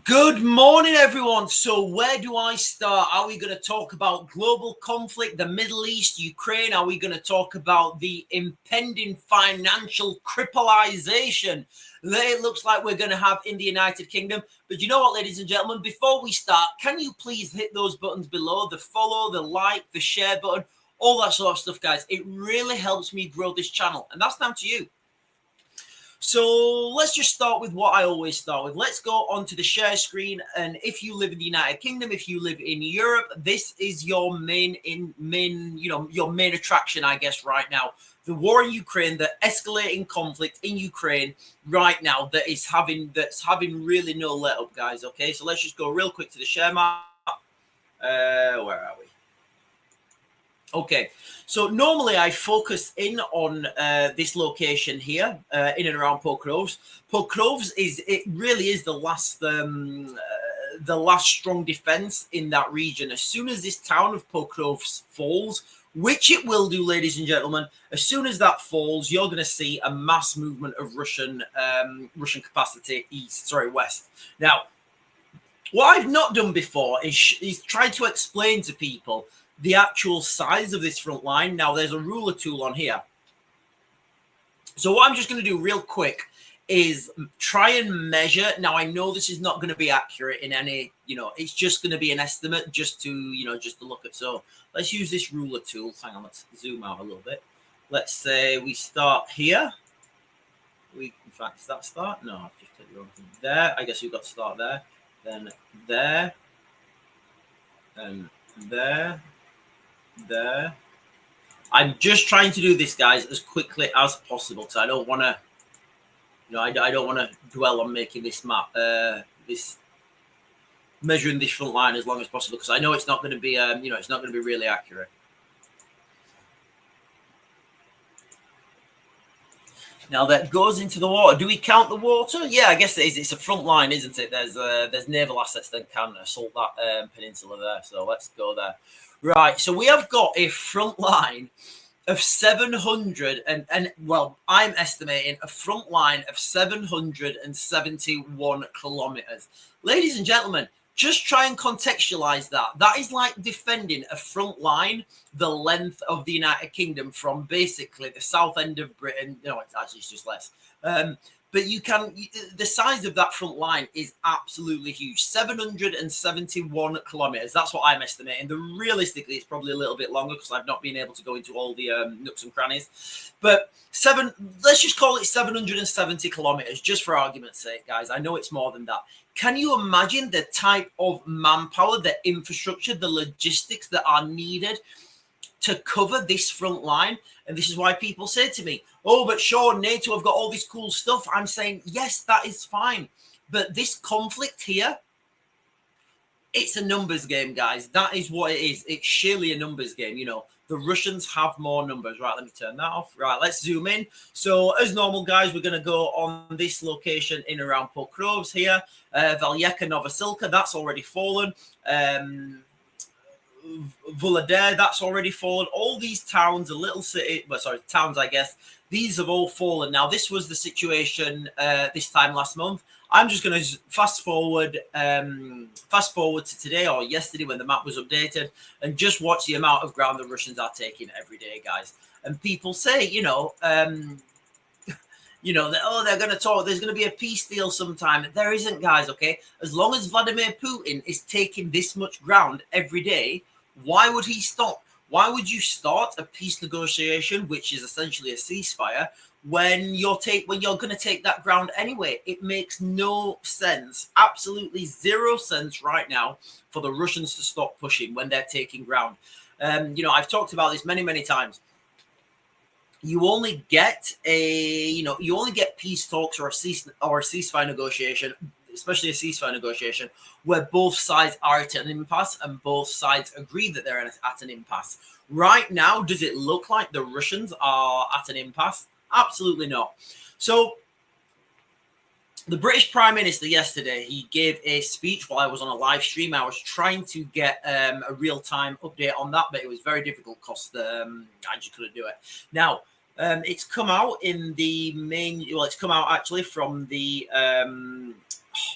Good morning, everyone. So where do I start? Are we going to talk about global conflict, the Middle East, Ukraine? Are we going to talk about the impending financial crippleization that it looks like we're going to have in the United Kingdom? But you know what, ladies and gentlemen, before we start, can you please hit those buttons below, the follow, the like, the share button, all that sort of stuff, guys. It really helps me grow this channel, and that's down to you. So let's just start with what I always start with. Let's go onto the share screen. And if you live in the United Kingdom, if you live in Europe, this is your main attraction, I guess, right now. The war in Ukraine, the escalating conflict in Ukraine right now that's having really no let up, guys. Okay, so let's just go real quick to the share map. Where are we? Okay, so normally I focus in on this location here, in and around Pokrows. Pokrows really is the last strong defense in that region. As soon as this town of Pokrows falls, which it will do, ladies and gentlemen, as soon as that falls, you're going to see a mass movement of Russian capacity west. Now, what I've not done before is try to explain to people the actual size of this front line. Now, there's a ruler tool on here. So what I'm just going to do real quick is try and measure. Now, I know this is not going to be accurate in any, it's just going to be an estimate just to look at. So let's use this ruler tool. Hang on, let's zoom out a little bit. Let's say we start here. In fact, is that start? No, I've just clicked the wrong thing there. I guess we've got to start there. Then there. And there. There. I'm just trying to do this, guys, as quickly as possible because I don't want to, I don't want to dwell on making this map, measuring this front line as long as possible because I know it's not going to be, it's not going to be really accurate. Now that goes into the water. Do we count the water? Yeah, I guess it is. It's a front line, isn't it? There's naval assets that can assault that peninsula there. So let's go there. Right, so we have got a front line of 700 and well, I'm estimating a front line of 771 kilometers. Ladies and gentlemen, just try and contextualize that. That is like defending a front line the length of the United Kingdom from basically the south end of Britain. No, it's just less. But the size of that front line is absolutely huge. 771 kilometers. That's what I'm estimating. Realistically, it's probably a little bit longer because I've not been able to go into all the nooks and crannies. But let's just call it 770 kilometers, just for argument's sake, guys. I know it's more than that. Can you imagine the type of manpower, the infrastructure, the logistics that are needed to cover this front line? And this is why people say to me, oh, but sure, NATO have got all this cool stuff. I'm saying, yes, that is fine. But this conflict here, it's a numbers game, guys. That is what it is. It's surely a numbers game. The Russians have more numbers. Right, let me turn that off. Right, let's zoom in. So as normal, guys, we're going to go on this location in around Pokrovs here. Valyeka, Novosilka, that's already fallen. Volodya, that's already fallen. All these towns, towns, I guess, these have all fallen. Now, this was the situation this time last month. I'm just going to fast forward to today or yesterday when the map was updated and just watch the amount of ground the Russians are taking every day, guys. And people say, they're going to talk. There's going to be a peace deal sometime. There isn't, guys, okay? As long as Vladimir Putin is taking this much ground every day, why would he stop? Why would you start a peace negotiation, which is essentially a ceasefire, when you're going to take that ground anyway? It makes no sense, absolutely zero sense right now for the Russians to stop pushing when they're taking ground. I've talked about this many, many times. You only get peace talks or a ceasefire negotiation, especially a ceasefire negotiation, where both sides are at an impasse and both sides agree that they're at an impasse. Right now, does it look like the Russians are at an impasse? Absolutely not. So the British Prime Minister yesterday, he gave a speech while I was on a live stream. I was trying to get a real-time update on that, but it was very difficult because I just couldn't do it. Now, it's come out in the main, well, it's come out actually from the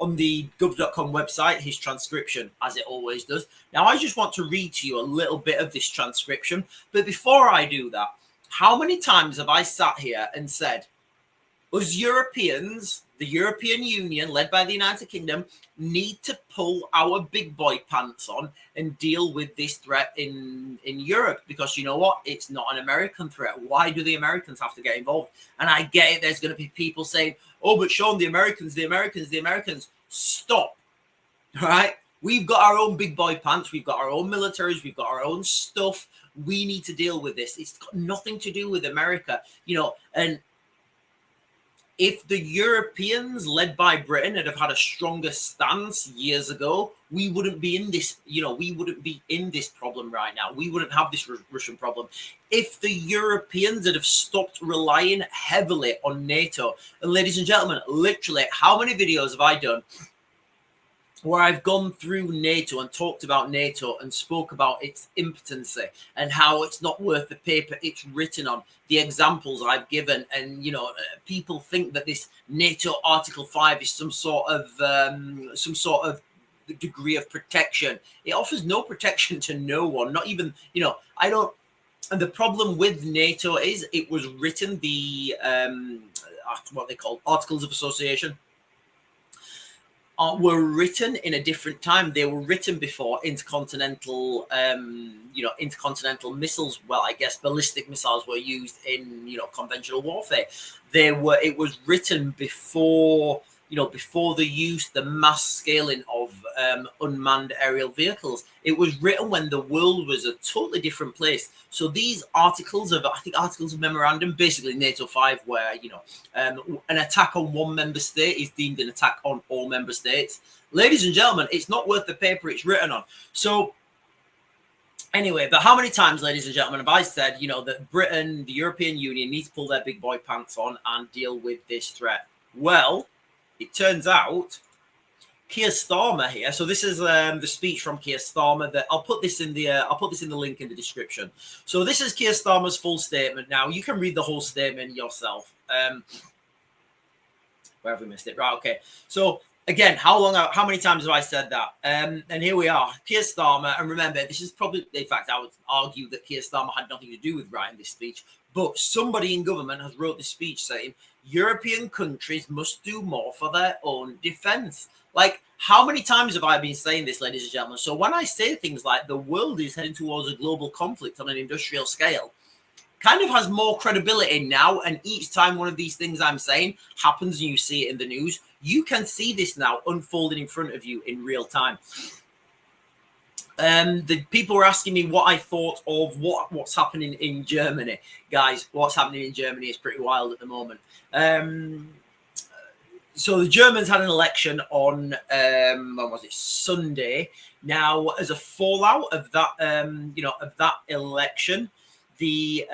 on the gov.com website his transcription, as it always does. Now, I just want to read to you a little bit of this transcription. But before I do that, how many times have I sat here and said, us Europeans, the European Union, led by the United Kingdom, need to pull our big boy pants on and deal with this threat in Europe? Because you know what? It's not an American threat. Why do the Americans have to get involved? And I get it. There's going to be people saying, oh, but Sean, the Americans. Stop. All right? We've got our own big boy pants. We've got our own militaries. We've got our own stuff. We need to deal with this. It's got nothing to do with America, and if the Europeans, led by Britain, had have had a stronger stance years ago, we wouldn't be in this, we wouldn't be in this problem right now. We wouldn't have this Russian problem. If the Europeans had have stopped relying heavily on NATO, and ladies and gentlemen, literally, how many videos have I done where I've gone through NATO and talked about NATO and spoke about its impotency and how it's not worth the paper it's written on, the examples I've given. And, people think that this NATO Article 5 is some sort of degree of protection. It offers no protection to no one, not even, and the problem with NATO is it was written, the, what they call Articles of Association, were written in a different time. They were written before intercontinental, intercontinental missiles. Well, I guess ballistic missiles were used in, conventional warfare. It was written before, before the mass scaling of unmanned aerial vehicles. It was written when the world was a totally different place. So these articles of memorandum, basically NATO 5, where, an attack on one member state is deemed an attack on all member states. Ladies and gentlemen, it's not worth the paper it's written on. So anyway, but how many times, ladies and gentlemen, have I said, that Britain, the European Union, needs to pull their big boy pants on and deal with this threat? Well, it turns out Keir Starmer here. So this is the speech from Keir Starmer. That I'll put this in the link in the description. So this is Keir Starmer's full statement. Now you can read the whole statement yourself. Where have we missed it? Right. Okay. So again, how many times have I said that? And here we are, Keir Starmer. And remember, this is probably, in fact, I would argue that Keir Starmer had nothing to do with writing this speech, but somebody in government has wrote this speech saying European countries must do more for their own defense. Like, how many times have I been saying this, ladies and gentlemen? So when I say things like the world is heading towards a global conflict on an industrial scale, kind of has more credibility now. And each time one of these things I'm saying happens and you see it in the news, you can see this now unfolding in front of you in real time. The people were asking me what I thought of what's happening in Germany. Guys, what's happening in Germany is pretty wild at the moment. So the Germans had an election on when was it, Sunday. Now, as a fallout of that, of that election, the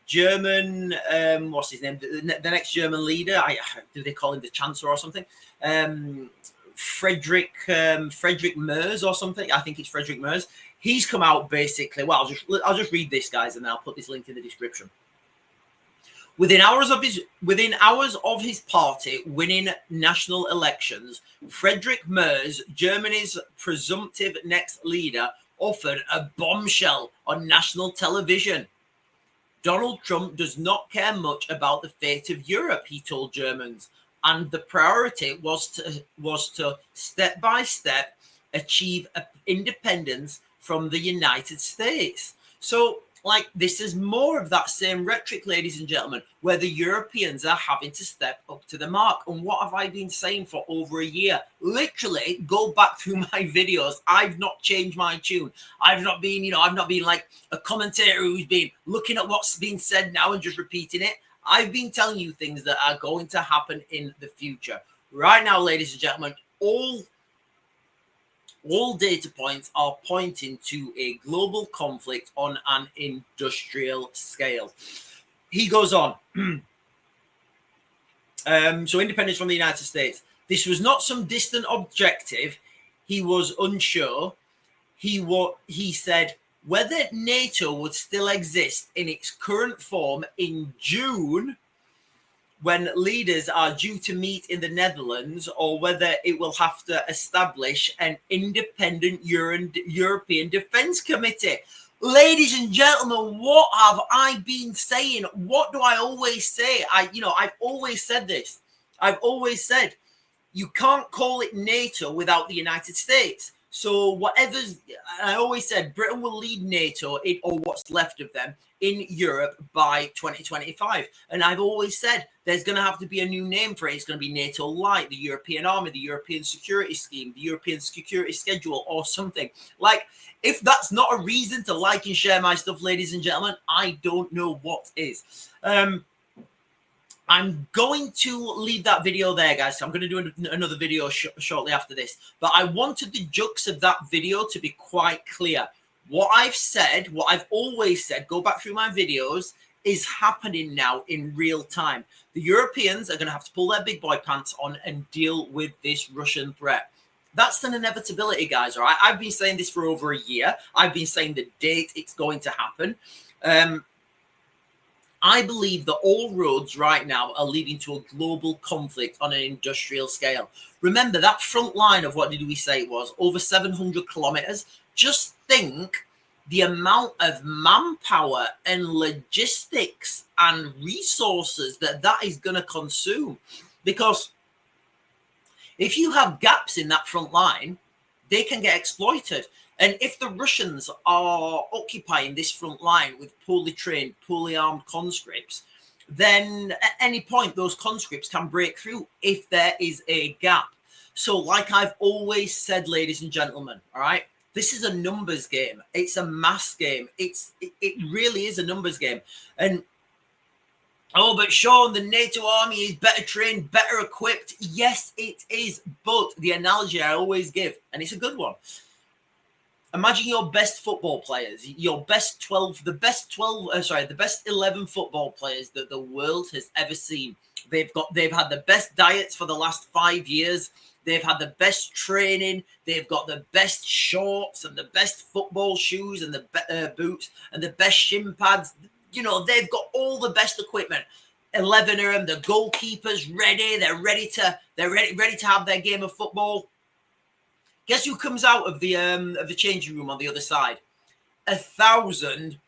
German what's his name, the next German leader, do they call him the Chancellor or something? Frederick Merz or something. I think it's Frederick Merz. He's come out basically. Well, I'll just read this, guys, and then I'll put this link in the description. Within hours of his party winning national elections, Frederick Merz, Germany's presumptive next leader, offered a bombshell on national television. Donald Trump does not care much about the fate of Europe, he told Germans, and the priority was to step by step achieve independence from the United States. So, like, this is more of that same rhetoric, ladies and gentlemen, where the Europeans are having to step up to the mark. And what have I been saying for over a year? Literally, go back through my videos. I've not changed my tune. I've not been like a commentator who's been looking at what's being said now and just repeating it. I've been telling you things that are going to happen in the future. Right now, ladies and gentlemen, all data points are pointing to a global conflict on an industrial scale. He goes on. So independence from the United States. This was not some distant objective. He was unsure. He said whether NATO would still exist in its current form in June when leaders are due to meet in the Netherlands, or whether it will have to establish an independent European Defence Committee. Ladies and gentlemen, what have I been saying? What do I always say? I've always said this. I've always said you can't call it NATO without the United States. So I always said Britain will lead NATO or what's left of them in Europe by 2025. And I've always said there's going to have to be a new name for it. It's going to be NATO Light, the European Army, the European Security Scheme, the European Security Schedule, or something. Like, if that's not a reason to like and share my stuff, ladies and gentlemen, I don't know what is. I'm going to leave that video there, guys. So I'm going to do another video shortly after this. But I wanted the jux of that video to be quite clear. What I've said, what I've always said, go back through my videos, is happening now in real time. The Europeans are going to have to pull their big boy pants on and deal with this Russian threat. That's an inevitability, guys, all right? I've been saying this for over a year. I've been saying the date it's going to happen. I believe that all roads right now are leading to a global conflict on an industrial scale. Remember, that front line of, what did we say it was? Over 700 kilometers. Just think the amount of manpower and logistics and resources that is going to consume. Because if you have gaps in that front line, they can get exploited. And if the Russians are occupying this front line with poorly trained, poorly armed conscripts, then at any point, those conscripts can break through if there is a gap. So like I've always said, ladies and gentlemen, all right, this is a numbers game. It's a mass game. It really is a numbers game. And, oh, but Sean, the NATO army is better trained, better equipped. Yes, it is. But the analogy I always give, and it's a good one. Imagine your best football players, your best 12, the best 11 football players that the world has ever seen. They've had the best diets for the last 5 years. They've had the best training. They've got the best shorts and the best football shoes and the boots and the best shin pads. You know, they've got all the best equipment. 11 of them, the goalkeepers ready. They're ready to have their game of football. Guess who comes out of the changing room on the other side? 1,000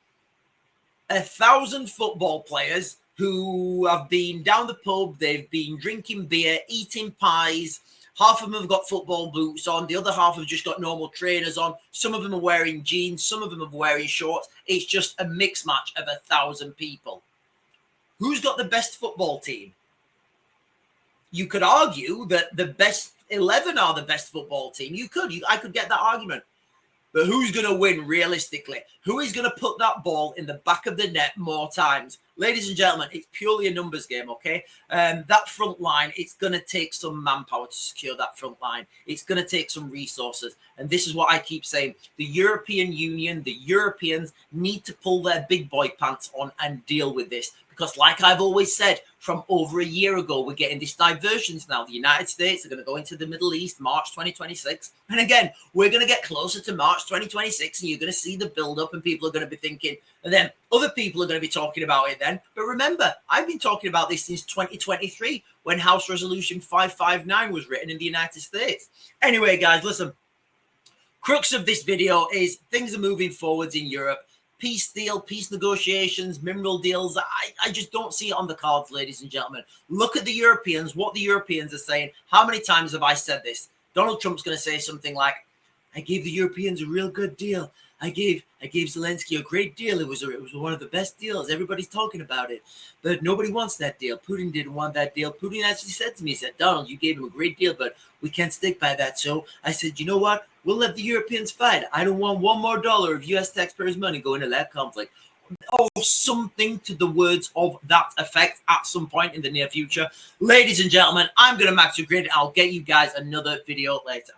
football players who have been down the pub. They've been drinking beer, eating pies. Half of them have got football boots on. The other half have just got normal trainers on. Some of them are wearing jeans. Some of them are wearing shorts. It's just a mixed match of 1,000 people. Who's got the best football team? You could argue that the best 11 are the best football team. I could get that argument. But who's going to win realistically? Who is going to put that ball in the back of the net more times? Ladies and gentlemen, it's purely a numbers game, okay? That front line, it's going to take some manpower to secure that front line. It's going to take some resources. And this is what I keep saying. The European Union, the Europeans need to pull their big boy pants on and deal with this. Because like I've always said, from over a year ago, we're getting this divergence now. The United States are going to go into the Middle East, March 2026. And again, we're going to get closer to March 2026, and you're going to see the build-up, and people are going to be thinking, and then other people are going to be talking about it then. But remember, I've been talking about this since 2023, when House Resolution 559 was written in the United States. Anyway, guys, listen. Crux of this video is things are moving forwards in Europe. Peace deal, peace negotiations, mineral deals. I just don't see it on the cards, ladies and gentlemen. Look at the Europeans, what the Europeans are saying. How many times have I said this? Donald Trump's going to say something like, I gave the Europeans a real good deal. I gave Zelensky a great deal. It was one of the best deals. Everybody's talking about it. But nobody wants that deal. Putin didn't want that deal. Putin actually said to me, he said, Donald, you gave him a great deal, but we can't stick by that. So I said, you know what? We'll let the Europeans fight. I don't want $1 more of U.S. taxpayers' money going to that conflict. Or something to the words of that effect at some point in the near future. Ladies and gentlemen, I'm going to max your grid. I'll get you guys another video later.